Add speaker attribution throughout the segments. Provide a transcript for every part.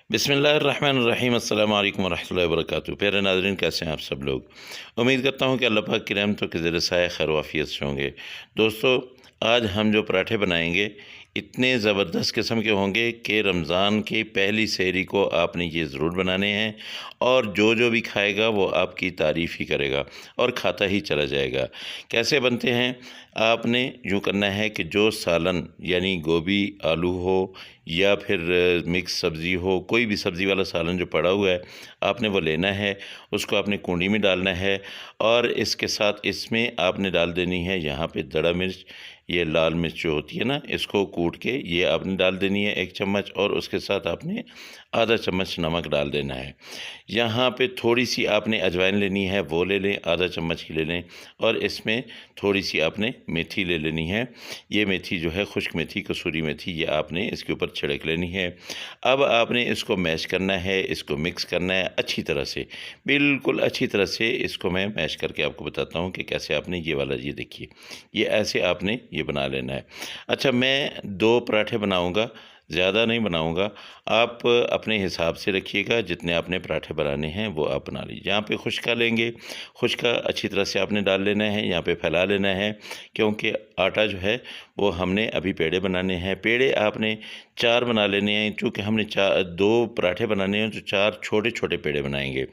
Speaker 1: बिस्मिल्लाहिर्रहमानिर्रहीम अस्सलाम वालेकुम वरहमतुल्लाहि वबरकातुहू। प्यारे नाज़रीन, कैसे हैं आप सब लोग। उम्मीद करता हूँ कि अल्लाह पाक की रहमतों के ज़रिए साए खैर वाफ़ियत से होंगे। दोस्तों, आज हम जो पराठे बनाएंगे इतने ज़बरदस्त किस्म के होंगे कि रमज़ान की पहली सहरी को आपने ये ज़रूर बनाने हैं और जो भी खाएगा वो आपकी तारीफ़ ही करेगा और खाता ही चला जाएगा। कैसे बनते हैं? आपने यूँ करना है कि जो सालन यानी गोभी, आलू हो या फिर मिक्स सब्ज़ी हो, कोई भी सब्ज़ी वाला सालन जो पड़ा हुआ है, आपने वो लेना है। उसको आपने कूंडी में डालना है और इसके साथ इसमें आपने डाल देनी है यहाँ पे दड़ा मिर्च, ये लाल मिर्च जो होती है ना, इसको कूट के ये आपने डाल देनी है 1 चम्मच, और उसके साथ आपने आधा चम्मच नमक डाल देना है। यहाँ पे थोड़ी-सी आपने अजवाइन लेनी है, वो ले लें, आधा चम्मच की ले लें, और इसमें थोड़ी-सी आपने मेथी ले लेनी है। ये मेथी जो है खुश्क मेथी, कसूरी मेथी, ये आपने इसके ऊपर छिड़क लेनी है। अब आपने इसको मैश करना है, इसको मिक्स करना है अच्छी तरह से, बिल्कुल अच्छी तरह से। इसको मैं मैश करके आपको बताता हूँ कि कैसे आपने ये वाला, ये देखिए, ये ऐसे आपने ये बना लेना है। अच्छा, मैं 2 पराठे बनाऊँगा, ज़्यादा नहीं बनाऊँगा। आप अपने हिसाब से रखिएगा, जितने आपने पराठे बनाने हैं वो आप बना लीजिए। यहाँ पे खुश्का लेंगे, खुश्का अच्छी तरह से आपने डाल लेना है, यहाँ पे फैला लेना है, क्योंकि आटा जो है वो हमने अभी पेड़े बनाने हैं। पेड़े आपने 4 बना लेने हैं, चूँकि हमने 2 पराठे बनाने हैं तो 4 छोटे-छोटे पेड़े बनाएंगे।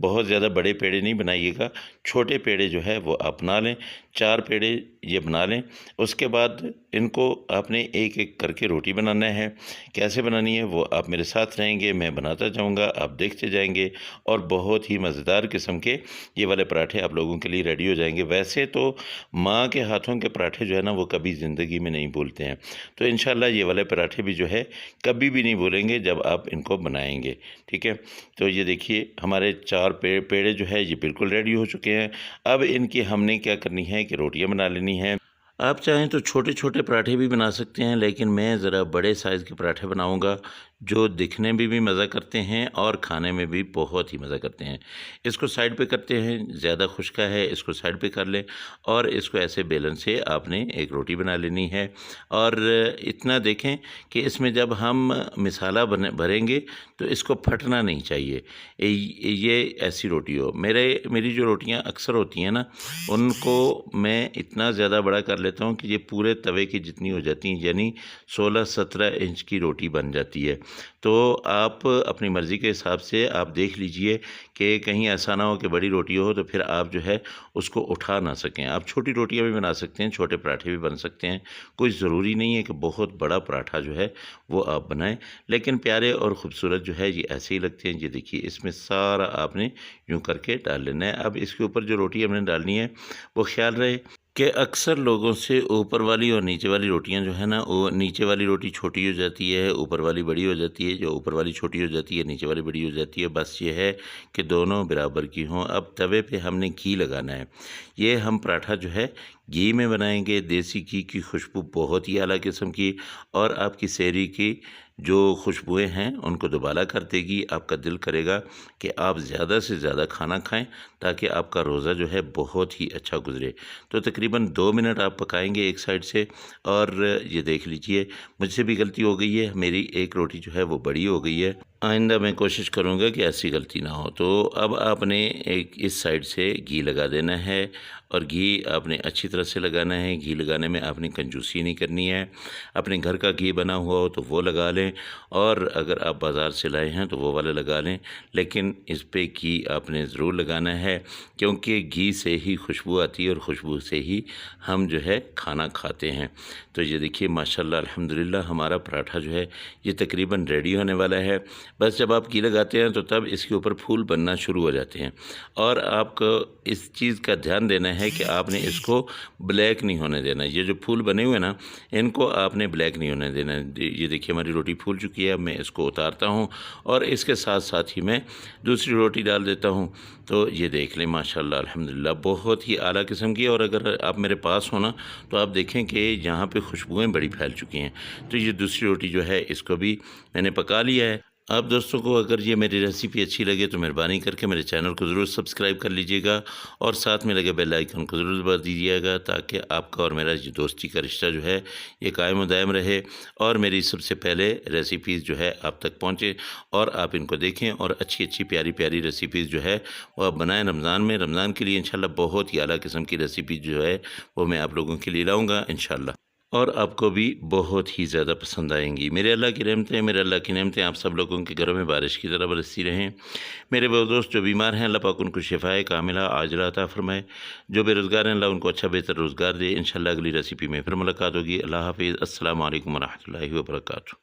Speaker 1: बहुत ज़्यादा बड़े पेड़े नहीं बनाइएगा, छोटे पेड़े जो है वो आप बना लें। 4 पेड़े ये बना लें। उसके बाद इनको आपने एक-एक करके रोटी बनाना है। कैसे बनानी है वो आप मेरे साथ रहेंगे, मैं बनाता जाऊँगा, आप देखते जाएँगे, और बहुत ही मज़ेदार किस्म के ये वाले पराठे आप लोगों के लिए रेडी हो जाएँगे। वैसे तो माँ के हाथों के पराठे जो है ना, वो कभी ज़िंदगी में नहीं भूलते हैं, तो इंशाल्लाह ये वाले पराठे भी जो है कभी भी नहीं भूलेंगे जब आप इनको बनाएँगे, ठीक है। तो ये देखिए, हमारे 4 पेड़े जो है ये बिल्कुल रेडी हो चुके हैं। अब इनकी हमने क्या करनी है कि रोटियाँ बना लेनी हैं। आप चाहें तो छोटे-छोटे पराठे भी बना सकते हैं, लेकिन मैं ज़रा बड़े साइज़ के पराठे बनाऊँगा, जो दिखने में भी मज़ा करते हैं और खाने में भी बहुत ही मज़ा करते हैं। इसको साइड पे करते हैं, ज़्यादा खुश्का है, इसको साइड पे कर लें, और इसको ऐसे बेलन से आपने एक रोटी बना लेनी है। और इतना देखें कि इसमें जब हम मसाला भरेंगे तो इसको फटना नहीं चाहिए। ये ऐसी रोटी हो। मेरी जो रोटियाँ अक्सर होती हैं ना, उनको मैं इतना ज़्यादा बड़ा कर लेता हूँ कि ये पूरे तवे की जितनी हो जाती हैं, यानी 16-17 इंच की रोटी बन जाती है। तो आप अपनी मर्ज़ी के हिसाब से आप देख लीजिए कि कहीं ऐसा ना हो कि बड़ी रोटी हो तो फिर आप जो है उसको उठा ना सकें। आप छोटी रोटियाँ भी बना सकते हैं, छोटे पराठे भी बन सकते हैं। कोई ज़रूरी नहीं है कि बहुत बड़ा पराठा जो है वो आप बनाएँ, लेकिन प्यारे और ख़ूबसूरत जो है ये ऐसे ही लगते हैं। ये देखिए, इसमें सारा आपने यूँ करके डाल लेना है। अब इसके ऊपर जो रोटी हमने डालनी है वो ख़्याल रहे कि अक्सर लोगों से ऊपर वाली और नीचे वाली रोटियां जो है ना, वो नीचे वाली रोटी छोटी हो जाती है, ऊपर वाली बड़ी हो जाती है। जो ऊपर वाली छोटी हो जाती है, नीचे वाली बड़ी हो जाती है। बस ये है कि दोनों बराबर की हों। अब तवे पे हमने घी लगाना है। ये हम पराठा जो है घी में बनाएंगे। देसी घी की खुशबू बहुत ही आला किस्म की, और आपकी सहरी की जो खुशबुएं हैं उनको दुबाला कर देगी। आपका दिल करेगा कि आप ज़्यादा से ज़्यादा खाना खाएं, ताकि आपका रोज़ा जो है बहुत ही अच्छा गुज़रे। तो तकरीबन 2 मिनट आप पकाएंगे एक साइड से। और ये देख लीजिए, मुझसे भी गलती हो गई है, मेरी एक रोटी जो है वो बड़ी हो गई है। आइंदा मैं कोशिश करूँगा कि ऐसी गलती ना हो। तो अब आपने एक इस साइड से घी लगा देना है, और घी आपने अच्छी तरह से लगाना है। घी लगाने में आपने कंजूसी नहीं करनी है। अपने घर का घी बना हुआ हो तो वो लगा लें, और अगर आप बाज़ार से लाए हैं तो वो वाला लगा लें, लेकिन इस पे घी आपने ज़रूर लगाना है, क्योंकि घी से ही खुशबू आती है और खुशबू से ही हम जो है खाना खाते हैं। तो ये देखिए, माशाल्लाह अल्हम्दुलिल्लाह, हमारा पराठा जो है ये तकरीबन रेडी होने वाला है। बस जब आप घी लगाते हैं तो तब इसके ऊपर फूल बनना शुरू हो जाते हैं, और आपको इस चीज़ का ध्यान देना है कि आपने इसको ब्लैक नहीं होने देना। ये जो फूल बने हुए ना, इनको आपने ब्लैक नहीं होने देना। ये देखिए, हमारी रोटी फूल चुकी है। अब मैं इसको उतारता हूँ, और इसके साथ साथ ही मैं दूसरी रोटी डाल देता हूँ। तो ये देख लें, माशाल्लाह अल्हम्दुलिल्लाह, बहुत ही आला किस्म की। और अगर आप मेरे पास हो ना, तो आप देखें कि यहाँ पे खुशबुएँ बड़ी फैल चुकी हैं। तो ये दूसरी रोटी जो है इसको भी मैंने पका लिया है। आप दोस्तों को अगर ये मेरी रेसिपी अच्छी लगे तो मेहरबानी करके मेरे चैनल को ज़रूर सब्सक्राइब कर लीजिएगा और साथ में लगे बेल आइकन को ज़रूर दबा दीजिएगा, ताकि आपका और मेरा ये दोस्ती का रिश्ता जो है ये कायम दायम रहे और मेरी सबसे पहले रेसिपीज़ जो है आप तक पहुँचे और आप इनको देखें और अच्छी अच्छी प्यारी प्यारी रेसिपीज़ जो है वो आप बनाएँ रमज़ान में। रमज़ान के लिए इंशाल्लाह बहुत ही आला किस्म की रेसिपी जो है वो मैं आप लोगों के लिए लाऊँगा इंशाल्लाह, और आपको भी बहुत ही ज़्यादा पसंद आएंगी। मेरे अल्लाह की रहमतें, मेरे अल्लाह की नेमतें आप सब लोगों के घरों में बारिश की तरह बरसती रहें। मेरे वो दोस्त जो बीमार हैं, अल्लाह पाक उनको शिफ़ाए कामिला आजिला अता फ़रमाए। जो बेरोज़गार हैं, अल्लाह उनको अच्छा बेहतर रोज़गार दे। इंशाल्लाह अगली रेसिपी में फिर मुलाकात होगी। अल्लाह हाफ़िज़। अस्सलामु अलैकुम व रहमतुल्लाहि व बरकातुहू।